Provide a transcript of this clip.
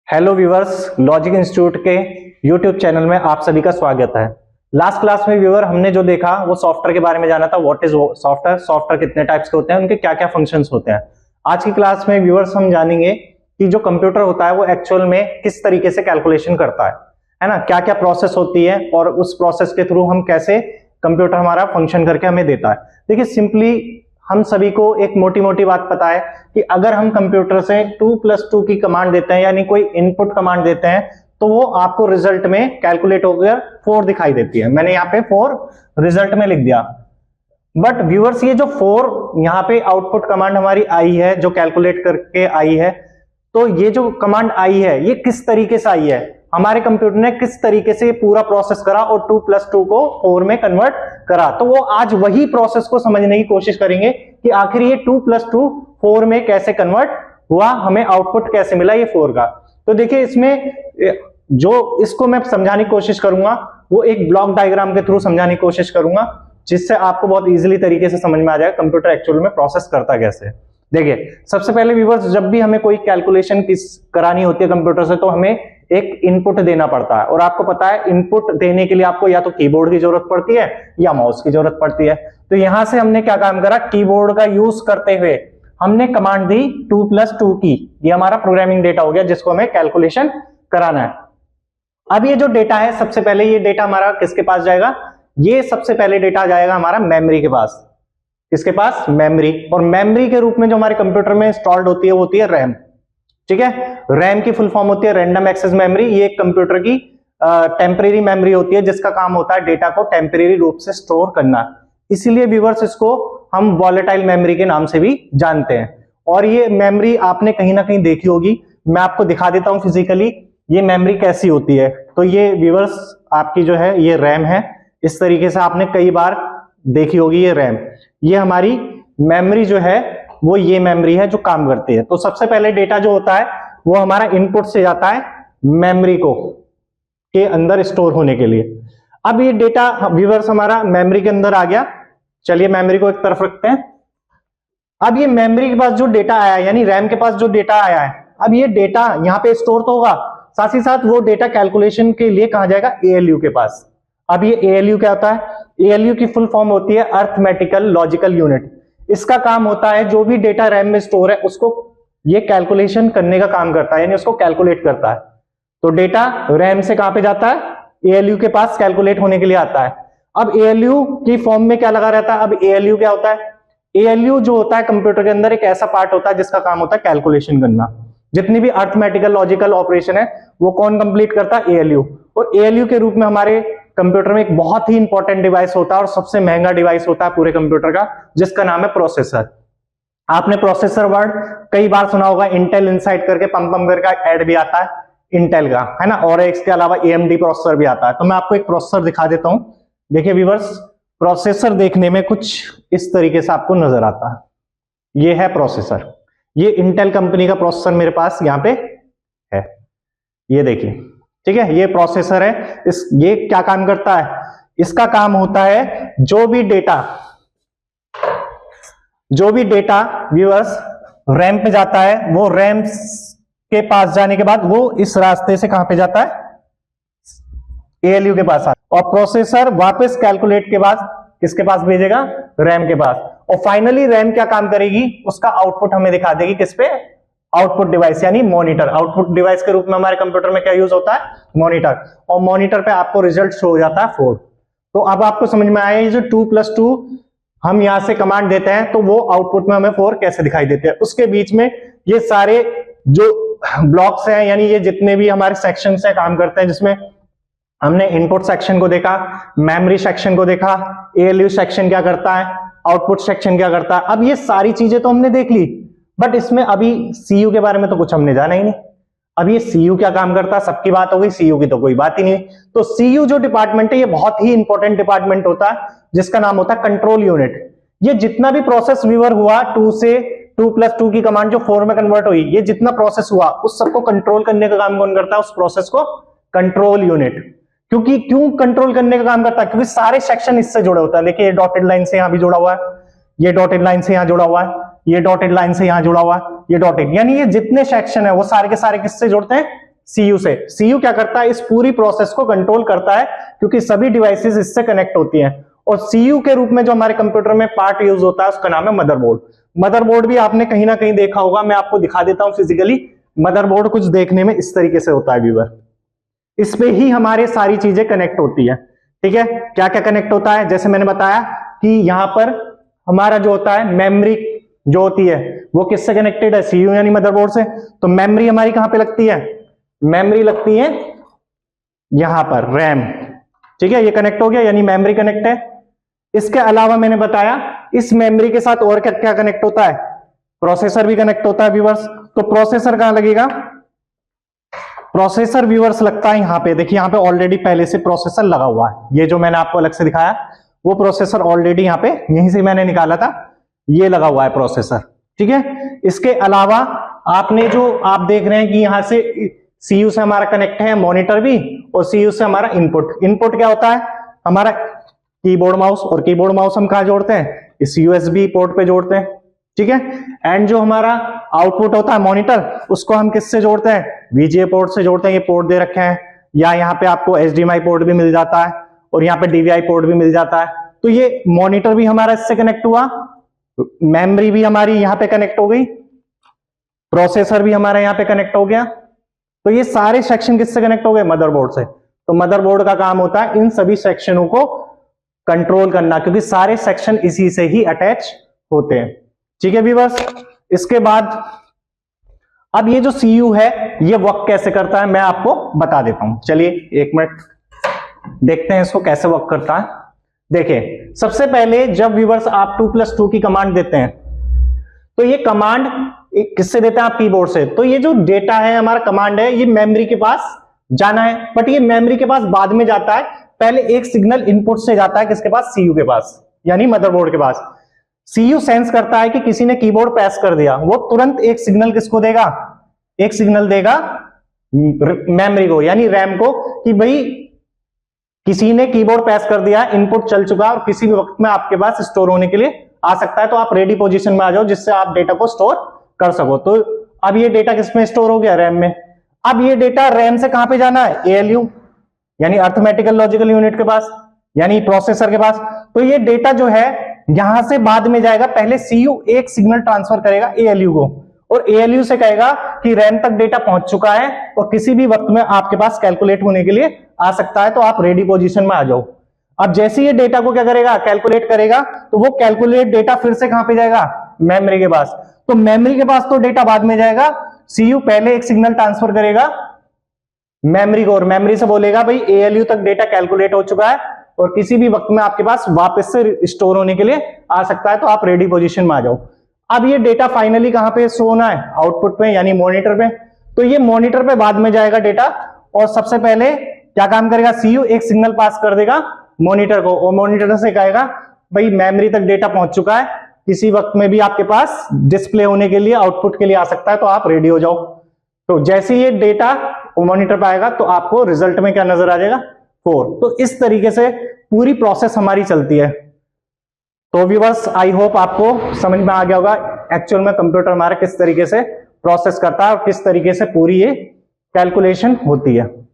Hello viewers, logic institute के YouTube channel में आप सभी का स्वागत है। लास्ट क्लास में व्यूअर हमने जो देखा वो सॉफ्टवेयर के बारे में जाना था। व्हाट इज सॉफ्टवेयर, सॉफ्टवेयर कितने टाइप्स के होते हैं, उनके क्या क्या फंक्शंस होते हैं। आज की क्लास में व्यूअर्स हम जानेंगे कि जो कंप्यूटर होता है वो एक्चुअल में किस तरीके से कैलकुलेशन करता है ना, क्या क्या प्रोसेस होती है और उस प्रोसेस के थ्रू हम कैसे कंप्यूटर हमारा फंक्शन करके हमें देता है। देखिए सिंपली हम सभी को एक मोटी मोटी बात पता है कि अगर हम कंप्यूटर से 2+2 की कमांड देते हैं यानी कोई इनपुट कमांड देते हैं तो वो आपको रिजल्ट में कैलकुलेट होकर 4 दिखाई देती है। मैंने यहाँ पे 4 रिजल्ट में लिख दिया। बट व्यूअर्स ये जो 4 यहाँ पे आउटपुट कमांड हमारी आई है जो कैलकुलेट करके आई है, तो ये जो कमांड आई है ये किस तरीके से आई है, हमारे कंप्यूटर ने किस तरीके से पूरा प्रोसेस करा और 2+2 को 4 में कन्वर्ट करा। तो वो आज वही प्रोसेस को समझने की कोशिश करेंगे कि आखिर ये 2+2 4 में कैसे कन्वर्ट हुआ, हमें आउटपुट कैसे मिला ये 4 का। तो देखिए इसमें जो इसको मैं समझाने की कोशिश करूंगा वो एक ब्लॉक डायग्राम के थ्रू समझाने की कोशिश करूंगा, जिससे आपको बहुत इजीली तरीके से समझ में आ जाएगा कंप्यूटर एक्चुअल में प्रोसेस करता कैसे। देखिए सबसे पहले व्यूअर्स, जब भी हमें कोई कैलकुलेशन करानी होती है कंप्यूटर से तो हमें एक इनपुट देना पड़ता है। और आपको पता है इनपुट देने के लिए आपको या तो कीबोर्ड की जरूरत पड़ती है या माउस की जरूरत पड़ती है। तो यहां से हमने क्या काम करा, कीबोर्ड का यूज करते हुए हमने कमांड दी 2+2 की। ये हमारा प्रोग्रामिंग डेटा हो गया जिसको हमें कैलकुलेशन कराना है। अब ये जो डेटा है, सबसे पहले ये डेटा हमारा किसके पास जाएगा, ये सबसे पहले डेटा जाएगा हमारा मेमोरी के पास। किसके पास, मेमोरी। और मेमोरी के रूप में जो हमारे कंप्यूटर में इंस्टॉल्ड होती है वो होती है रैम। ठीक है, रैम की फुल फॉर्म होती है रैंडम एक्सेस मेमोरी। ये एक कंप्यूटर की टेम्परेरी मेमोरी होती है जिसका काम होता है डेटा को टेम्परेरी रूप से स्टोर करना। इसीलिए व्यूअर्स इसको हम वॉलेटाइल मेमोरी के नाम से भी जानते हैं। और ये मेमोरी आपने कहीं ना कहीं देखी होगी, मैं आपको दिखा देता हूं फिजिकली ये मेमोरी कैसी होती है। तो ये व्यूअर्स आपकी जो है ये रैम है, इस तरीके से आपने कई बार देखी होगी ये रैम। ये हमारी मेमोरी जो है वो ये मेमोरी है जो काम करती है। तो सबसे पहले डेटा जो होता है वो हमारा इनपुट से जाता है मेमोरी को के अंदर स्टोर होने के लिए। अब ये डेटा व्यूअर्स हमारा मेमोरी के अंदर आ गया। चलिए मेमोरी को एक तरफ रखते हैं। अब ये मेमोरी के पास जो डेटा आया है यानी रैम के पास जो डेटा आया है, अब ये डेटा यहाँ पे स्टोर तो होगा, साथ ही साथ वो डेटा कैलकुलेशन के लिए कहा जाएगा ALU के पास। अब ये ALU क्या होता है, ALU की फुल फॉर्म होती है अर्थमेटिकल लॉजिकल यूनिट। इसका काम होता है जो भी डेटा रैम में स्टोर है उसको ये कैलकुलेशन करने का काम करता है, यानी उसको कैलकुलेट करता है। तो डेटा रैम से कहां पे जाता है, ALU के पास कैलकुलेट होने के लिए आता है। अब ALU की फॉर्म में क्या लगा रहता है, अब ALU क्या होता है, ALU जो होता है कंप्यूटर के अंदर एक ऐसा पार्ट होता है जिसका काम होता है कैलकुलेशन करना। जितनी भी अर्थमेटिकल लॉजिकल ऑपरेशन है वो कौन कंप्लीट करता है, ALU। और ALU के रूप में हमारे कंप्यूटर में एक बहुत ही इंपॉर्टेंट डिवाइस होता है और सबसे महंगा डिवाइस होता है पूरे कंप्यूटर का, जिसका नाम है प्रोसेसर। आपने प्रोसेसर वर्ड कई बार सुना होगा, इंटेल इनसाइड करके पम करके ऐड भी आता है इंटेल का, है ना। और इसके अलावा AMD प्रोसेसर भी आता है। तो मैं आपको एक प्रोसेसर दिखा देता हूं। देखिए व्यूअर्स, प्रोसेसर देखने में कुछ इस तरीके से आपको नजर आता है। ये है प्रोसेसर, ये इंटेल कंपनी का प्रोसेसर मेरे पास यहाँ पे है, ये देखिए। ठीक है, ये प्रोसेसर है। ये क्या काम करता है, इसका काम होता है जो भी डेटा व्यूअर्स रैम पे जाता है वो रैम के पास जाने के बाद वो इस रास्ते से कहां पे जाता है, ALU के पास आता है। और प्रोसेसर वापस कैलकुलेट के बाद किसके पास भेजेगा, रैम के पास। और फाइनली रैम क्या काम करेगी, उसका आउटपुट हमें दिखा देगी किस पे, आउटपुट डिवाइस यानी मॉनिटर। आउटपुट डिवाइस के रूप में हमारे कंप्यूटर में क्या यूज होता है, मॉनिटर। और मॉनिटर पे आपको रिजल्ट शो हो जाता है 4। तो अब आपको समझ में आया ये जो 2+2 हम यहां से कमांड देते हैं तो वो आउटपुट में हमें 4 कैसे दिखाई देते हैं। उसके बीच में ये सारे जो ब्लॉक्स हैं यानी ये जितने भी हमारे सेक्शन से काम करते हैं, जिसमें हमने इनपुट सेक्शन को देखा, मेमोरी सेक्शन को देखा, ALU सेक्शन क्या करता है, आउटपुट सेक्शन क्या करता है। अब ये सारी चीजें तो हमने देख ली, बट इसमें अभी CU के बारे में तो कुछ हमने जाना ही नहीं। अब ये CU क्या काम करता है, सबकी बात हो गई, CU की तो कोई बात ही नहीं। तो CU जो डिपार्टमेंट है ये बहुत ही इंपॉर्टेंट डिपार्टमेंट होता है जिसका नाम होता है कंट्रोल यूनिट। ये जितना भी प्रोसेस व्यूअर हुआ 2 से 2+2 की कमांड जो 4 में कन्वर्ट हुई, ये जितना प्रोसेस हुआ उस सबको कंट्रोल करने का काम कौन करता है, उस प्रोसेस को कंट्रोल यूनिट। क्यों कंट्रोल करने का काम करता है, क्योंकि सारे सेक्शन इससे जुड़े होते हैं। देखिए ये डॉटेड लाइन से यहां भी जुड़ा हुआ है, ये डॉटेड लाइन से यहां जुड़ा हुआ है, ये डॉटेड लाइन से यहां जुड़ा हुआ है, ये डॉटेड, यानी ये जितने सेक्शन है वो सारे के सारे किससे जुड़ते हैं, सीयू से। सीयू क्या करता है, इस पूरी प्रोसेस को कंट्रोल करता है क्योंकि सभी डिवाइसेस इससे कनेक्ट होती हैं। और सीयू के रूप में जो हमारे कंप्यूटर में पार्ट यूज होता है उसका नाम है मदरबोर्ड। मदरबोर्ड भी आपने कहीं ना कहीं देखा होगा, मैं आपको दिखा देता हूं फिजिकली। मदरबोर्ड कुछ देखने में इस तरीके से होता है व्यूअर। इसमें ही हमारे सारी चीजें कनेक्ट होती है। ठीक है, क्या क्या कनेक्ट होता है, जैसे मैंने बताया कि यहां पर हमारा जो होता है मेमोरी जो होती है वो किससे कनेक्टेड है, सीयू यानी मदरबोर्ड से। तो मेमोरी हमारी कहां पे लगती है, मेमोरी लगती है यहां पर रैम। ठीक है, ये कनेक्ट हो गया यानी मेमोरी कनेक्ट है। इसके अलावा मैंने बताया इस मेमोरी के साथ और क्या क्या कनेक्ट होता है, प्रोसेसर भी कनेक्ट होता है व्यूअर्स। तो प्रोसेसर कहां लगेगा, प्रोसेसर व्यूअर्स लगता है यहां पे। देखिए यहां पे ऑलरेडी पहले से प्रोसेसर लगा हुआ है, ये जो मैंने आपको अलग से दिखाया वो प्रोसेसर ऑलरेडी यहां पे यहीं से मैंने निकाला था, ये लगा हुआ है प्रोसेसर। ठीक है, इसके अलावा आपने जो आप देख रहे हैं कि यहां से सीयू से हमारा कनेक्ट है मॉनिटर भी, और सीयू से हमारा इनपुट। इनपुट क्या होता है, हमारा कीबोर्ड माउस, और कीबोर्ड माउस हम कहां जोड़ते हैं, इस यूएसबी पोर्ट पे जोड़ते हैं। ठीक है, एंड जो हमारा आउटपुट होता है मॉनिटर, उसको हम किससे जोड़ते हैं, वीजीए पोर्ट से जोड़ते हैं। ये पोर्ट दे रखे हैं, या यहाँ पे आपको एचडीएमआई पोर्ट भी मिल जाता है और यहाँ पे डीवीआई पोर्ट भी मिल जाता है। तो ये मॉनिटर भी हमारा इससे कनेक्ट हुआ, मेमोरी भी हमारी यहाँ पे कनेक्ट हो गई, प्रोसेसर भी हमारा यहाँ पे कनेक्ट हो गया। तो ये सारे सेक्शन किससे कनेक्ट हो गए, मदरबोर्ड से। तो मदरबोर्ड का काम होता है इन सभी सेक्शनों को कंट्रोल करना, क्योंकि सारे सेक्शन इसी से ही अटैच होते हैं। ठीक है व्यूअर्स, इसके बाद अब ये जो सीयू है ये वर्क कैसे करता है मैं आपको बता देता हूं। चलिए एक मिनट देखते हैं इसको कैसे वर्क करता है। देखिए सबसे पहले जब व्यूअर्स आप 2+2 की कमांड देते हैं तो ये कमांड किससे देते हैं आप, कीबोर्ड से। तो ये जो डेटा है हमारा कमांड है ये मेमोरी के पास जाना है, बट ये मेमोरी के पास बाद में जाता है। पहले एक सिग्नल इनपुट से जाता है किसके पास, सीयू के पास यानी मदरबोर्ड के पास। सीयू सेंस करता है कि किसी ने कीबोर्ड प्रेस कर दिया, वो तुरंत एक सिग्नल किसको देगा, एक सिग्नल देगा मेमोरी को यानी रैम को, कि भाई किसी ने कीबोर्ड प्रेस कर दिया, इनपुट चल चुका और किसी भी वक्त में आपके पास स्टोर होने के लिए आ सकता है। तो आप रेडी पोजीशन में आ जाओ जिससे आप डेटा को स्टोर कर सको। तो अब ये डेटा किसमें स्टोर हो गया, रैम में। अब ये डेटा रैम से कहां पे जाना है, एएलयू यानी अर्थमेटिकल लॉजिकल यूनिट के पास, यानी प्रोसेसर के पास। तो ये डेटा जो है यहां से बाद में जाएगा, पहले सीयू एक सिग्नल ट्रांसफर करेगा एएलयू को, और एएलयू से कहेगा कि रैम तक डेटा पहुंच चुका है और किसी भी वक्त में आपके पास कैलकुलेट होने के लिए आ सकता है, तो आप रेडी पोजीशन में आ जाओ। अब जैसे ये डेटा को क्या करेगा, कैलकुलेट करेगा, तो वो कैलकुलेट डेटा फिर से कहां पे जाएगा, मेमोरी के पास। तो मेमोरी के पास तो डेटा बाद में जाएगा, सीयू पहले एक सिग्नल ट्रांसफर करेगा मेमोरी को, और मेमोरी से बोलेगा भाई एएलयू तक डेटा कैलकुलेट हो चुका है और किसी भी वक्त में आपके पास वापस से स्टोर होने के लिए आ सकता है, तो आप रेडी पोजीशन में आ जाओ। अब ये डेटा फाइनली कहां पे शो होना है, आउटपुट पे यानी मॉनिटर पे। तो ये मॉनिटर पे बाद में जाएगा डेटा, और सबसे पहले क्या काम करेगा, सीयू एक सिग्नल पास कर देगा मॉनिटर को, और मॉनिटर से कहेगा भाई मेमोरी तक डेटा पहुंच चुका है, किसी वक्त में भी आपके पास डिस्प्ले होने के लिए, आउटपुट के लिए आ सकता है, तो आप रेडी हो जाओ। तो जैसे ये डेटा मॉनिटर पे आएगा तो आपको रिजल्ट में क्या नजर आ जाएगा, 4। तो इस तरीके से पूरी प्रोसेस हमारी चलती है। तो व्यूअर्स आई होप आपको समझ में आ गया होगा एक्चुअल में कंप्यूटर हमारा किस तरीके से प्रोसेस करता है और किस तरीके से पूरी ये कैलकुलेशन होती है।